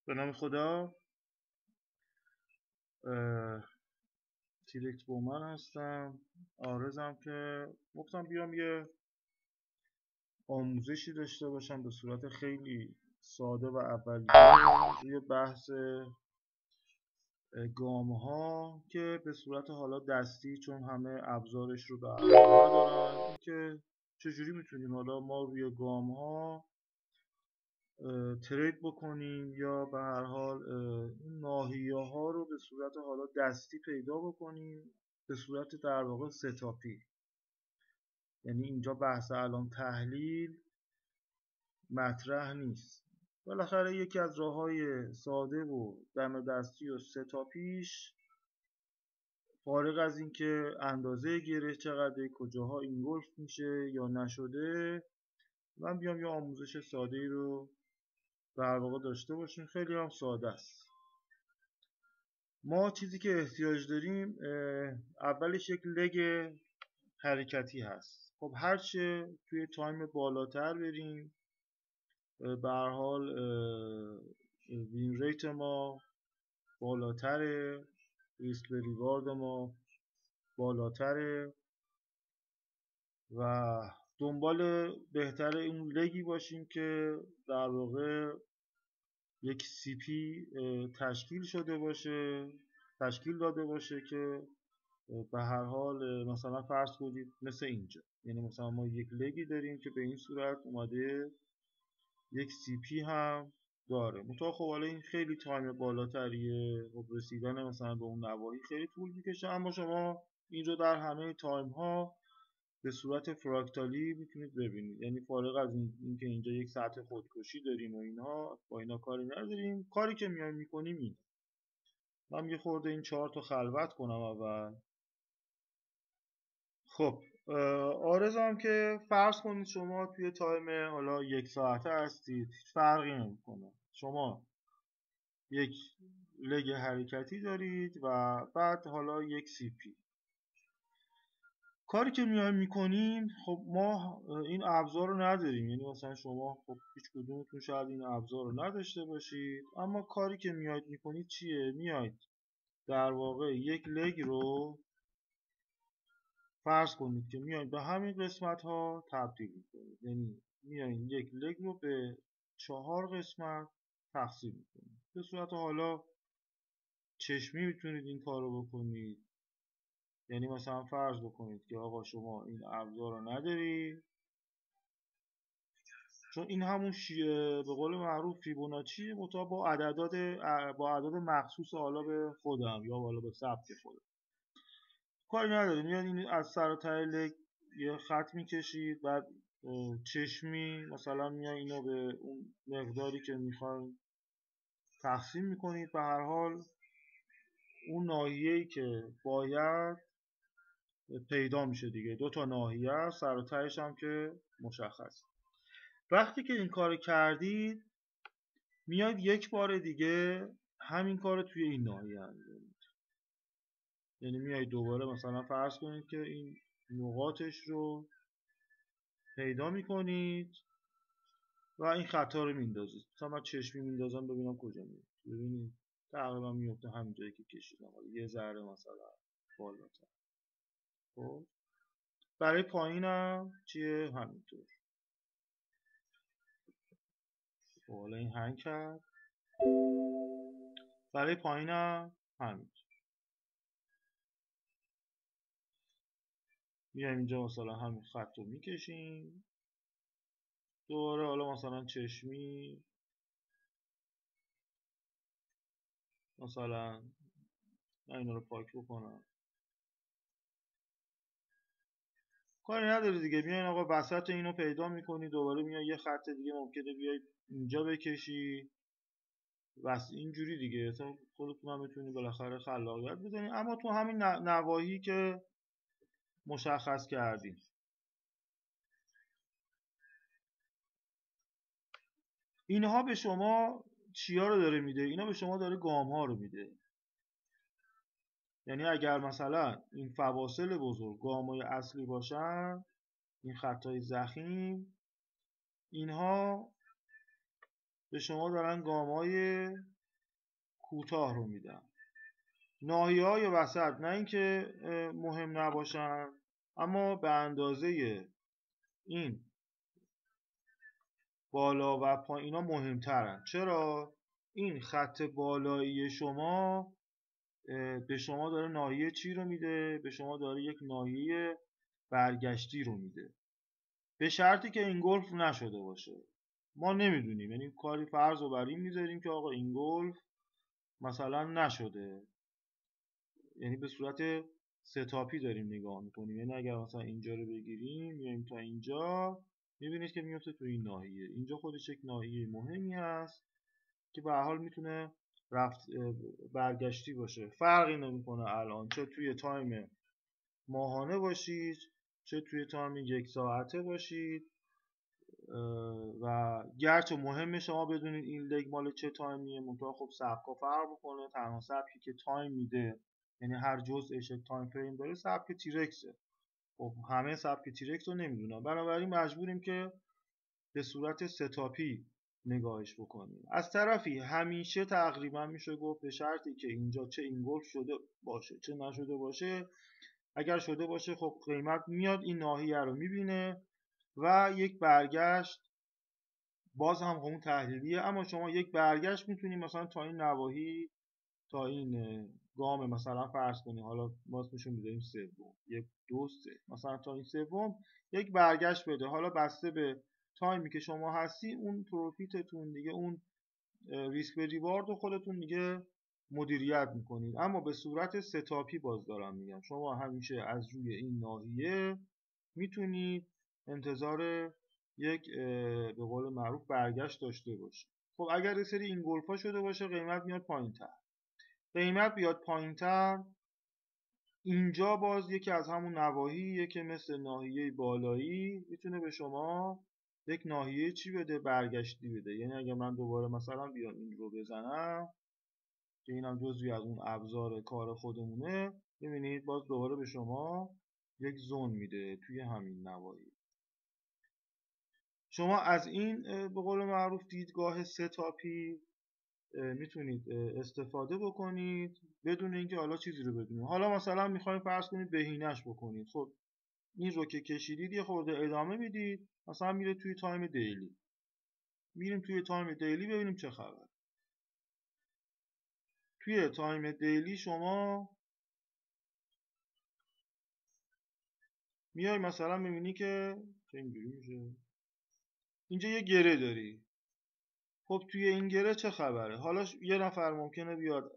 به نام خدا. تیرکت بومن هستم، آرزم که گفتم بیام یه آموزشی داشته باشم به صورت خیلی ساده و اولیه روی بحث گام ها که به صورت حالا دستی، چون همه ابزارش رو به علاوه دارن، که چجوری میتونیم حالا ما روی گام ها ترید بکنیم یا به هر حال این ناحیه ها رو به صورت حالا دستی پیدا بکنیم به صورت در واقع ستاپی. یعنی اینجا بحث الان تحلیل مطرح نیست. بالاخره یکی از راه‌های ساده و دم دستی و ستاپیش، فارغ از اینکه اندازه گره چقدر، کجاها اینگولف میشه یا نشده، من بیام یه آموزش ساده‌ای رو در واقع داشته باشیم. خیلی هم ساده است. ما چیزی که احتیاج داریم اولش یک لگ حرکتی هست. خب هرچه توی تایم بالاتر بریم، به هر حال وین ریت ما بالاتره، ریسک به ریوارد ما بالاتره و دنبال بهتر اون لگی باشیم که در واقع یک سی پی تشکیل داده باشه که به هر حال مثلا فرض کنید مثل اینجا، یعنی مثلا ما یک لگی داریم که به این صورت اومده یک سی پی هم داره. منتها خب حالا این خیلی تایم بالاتریه، خب رسیدن مثلا به اون نواحی خیلی طول میکشه، اما شما این رو در همه تایم ها به صورت فراکتالی میتونید ببینید. یعنی فارغ از اینکه اینجا یک سطح خودکشی داریم و اینها، با اینا کاری نداریم. کاری که میایم میکنیم این، من یه خورده این چارت رو خلوت کنم اول. خب آرزم که فرض کنید شما توی تایم حالا یک ساعته هستید، هیچ فرقی نمیکنه. شما یک لگ حرکتی دارید و بعد حالا یک سی پی. کاری که میایم میکنیم، خب ما این ابزار رو نداریم، یعنی مثلا شما خب هیچ کدومتون شاید این ابزار رو نداشته باشید، اما کاری که میاید میکنید چیه؟ میاید در واقع یک لگ رو فرض کنید که میاید به همین قسمت ها تبدیل میکنید. یعنی میاید یک لگ رو به 4 قسمت تقسیم میکنید. به صورت حالا چشمی میتونید این کار رو بکنید. یعنی مثلا فرض بکنید که آقا شما این ابزار رو نداری، چون این همون به قول معروف فیبوناچی، مطابق با اعداد مخصوص حالا به خودم یا حالا به سبک خودم. کاری نداره، میاد این از سر و ته لگ یه خط میکشید، بعد چشمی مثلا میاد اینو به اون مقداری که میخواین تقسیم میکنید. به هر حال اون ناحیه‌ای که باید پیدا میشه دیگه. 2 تا ناحیه است، سر و تهش هم که مشخص. وقتی که این کار کردید، میاد یک بار دیگه همین کار توی این ناحیه انجام میدید. یعنی میاد دوباره مثلا فرض کنید که این نقاطش رو پیدا میکنید و این خطا رو میندازید. مثلا من چشمی میندازم ببینم کجا میاد. ببینید تقریبا میفته همین جایی که کشیدم، یه ذره مثلا بالاتر. خب برای پایینم چیه؟ همینطور. حالا این هنگ کرد. برای پایینم همینطور. میایم اینجا مثلا همین خط رو میکشیم دوباره. حالا مثلا چشمی مثلا من اینا رو پاک بکنم، کاری نداره دیگه. میاین آقا وسط اینو پیدا میکنی، دوباره میای یه خط دیگه ممکنه بیای اینجا بکشی، بس اینجوری دیگه. خودتون هم میتونید بالاخره خلاقیت بزنید، اما تو همین نواحی که مشخص کردیم. اینها به شما چیا رو داره میده؟ اینا به شما داره گام ها رو میده. یعنی اگر مثلا این فواصل بزرگ گام‌های اصلی باشن، این خطای ضخیم، اینها به شما دارن گام‌های کوتاه رو میدم. ناحیه‌های وسط نه اینکه مهم نباشن، اما به اندازه این بالا و پایینا مهمترن. چرا؟ این خط بالایی شما به شما داره ناحیه چی رو میده؟ به شما داره یک ناحیه برگشتی رو میده، به شرطی که اینگولف نشده باشه. ما نمیدونیم، یعنی کاری فرض رو بر این میذاریم که آقا اینگولف مثلا نشده، یعنی به صورت ستاپی داریم نگاه میکنیم. یعنی اگر مثلا اینجا رو بگیریم میایم تا اینجا، میبینید که میفته تو این ناحیه. اینجا خودش یک ناحیه مهمی هست که به هر حال میتونه برگشتی باشه. فرقی نمیکنه الان چه توی تایم ماهانه باشید چه توی تایم 1 ساعته باشید. و گرچه مهمه شما بدونید این لگ مال چه تایمیه، منتها خب سبکا فرق میکنه. تنها سبکی که تایم میده، یعنی هر جزءش یک تایم فریم داره، سبک تیرکسه. خب همه سبک تیرکس رو نمیدونم، بنابراین مجبوریم که به صورت ستاپی نگاهش بکنیم. از طرفی همیشه تقریبا میشه گفت به شرطی که اینجا چه اینگولف شده باشه چه نشده باشه، اگر شده باشه خب قیمت میاد این ناحیه رو میبینه و یک برگشت باز هم همون تحلیلیه، اما شما یک برگشت میتونید مثلا تا این نواحی، تا این گام مثلا فرض کنید، حالا باز میشون میذاریم سوم، 1 2 3 مثلا تا این سوم یک برگشت بده. حالا بسته به تایمی که شما هستی اون پروفیتتون دیگه، اون ریسک به ریوارد رو خودتون دیگه مدیریت میکنید. اما به صورت ستاپی باز دارم میگم، شما همیشه از روی این ناحیه میتونید انتظار یک به قول معروف برگشت داشته باشید. خب اگر یه سری این گلفا شده باشه قیمت میاد پایینتر، قیمت بیاد پایینتر، اینجا باز یکی از همون نواحیه که مثل ناحیه بالایی میتونه به شما یک ناحیه چی بده؟ برگشتی بده. یعنی اگه من دوباره مثلا بیام این رو بزنم که اینم جزوی از اون ابزار کار خودمونه، ببینید باز دوباره به شما یک زون میده توی همین نواحی. شما از این به قول معروف دیدگاه ستاپی میتونید استفاده بکنید بدون اینکه حالا چیزی رو بدونید. حالا مثلا میخوایم فرض کنید بهینه‌اش بکنید، خب این رو که کشیدید یه خورده ادامه میدید، مثلا میره توی تایم دیلی. میریم توی تایم دیلی ببینیم چه خبر. توی تایم دیلی شما میای مثلا میبینی که چه اینجوری میشه، اینجا یه گره داری. خب توی این گره چه خبره؟ حالا یه نفر ممکنه بیاد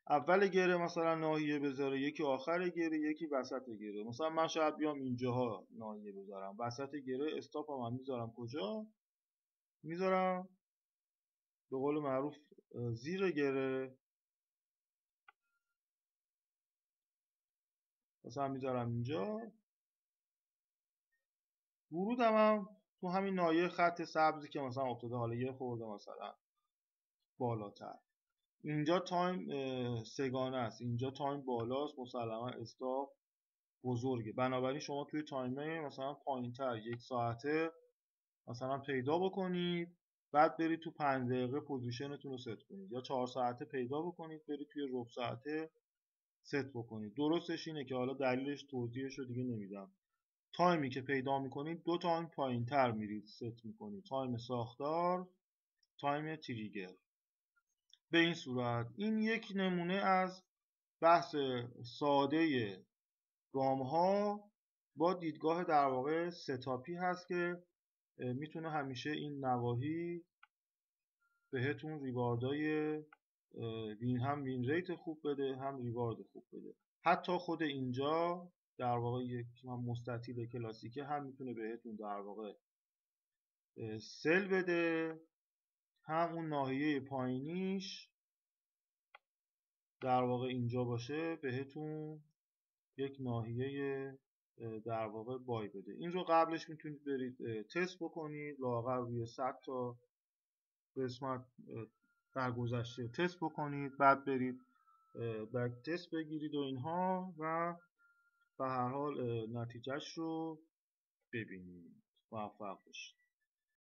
اول گره مثلا ناحیه بذاره، یکی آخر گره، یکی وسط گره. مثلا من شاید بیام اینجاها ناحیه بذارم، وسط گره استاپ من میذارم کجا؟ میذارم به قول معروف زیر گره، مثلا میذارم اینجا. ورودم تو همین ناحیه خط سبزی که مثلا افتاده، حالا یه خورده مثلا بالاتر. اینجا تایم سگانه است، اینجا تایم بالاست، مسلما استاپ بزرگه. بنابراین شما توی تایمه مثلا پایینتر 1 ساعته مثلا پیدا بکنید، بعد برید تو 5 دقیقه پوزیشنتون رو ست کنید، یا 4 ساعته پیدا بکنید برید توی ربع ساعته ست بکنید. درستش اینه که حالا دلیلش توضیحش رو دیگه نمیدم. تایمی که پیدا میکنید 2 تایم پایینتر میرید ست میکنید، تایم ساختار، تایم تریگر. به این صورت این یک نمونه از بحث ساده گام ها با دیدگاه در واقع ستاپی هست که میتونه همیشه این نواحی بهتون ریواردای هم وین ریت خوب بده، هم ریوارد خوب بده. حتی خود اینجا در واقع یک مستطیل کلاسیکه هم میتونه بهتون در واقع سل بده، هم اون ناحیه پایینیش در واقع اینجا باشه بهتون یک ناحیه در واقع بای بده. این رو قبلش میتونید برید تست بکنید، لااقل روی 100 تا قسمت در گذشته تست بکنید، بعد برید بک تست بگیرید و اینها، و به هر حال نتیجهش رو ببینید. موفق باشید.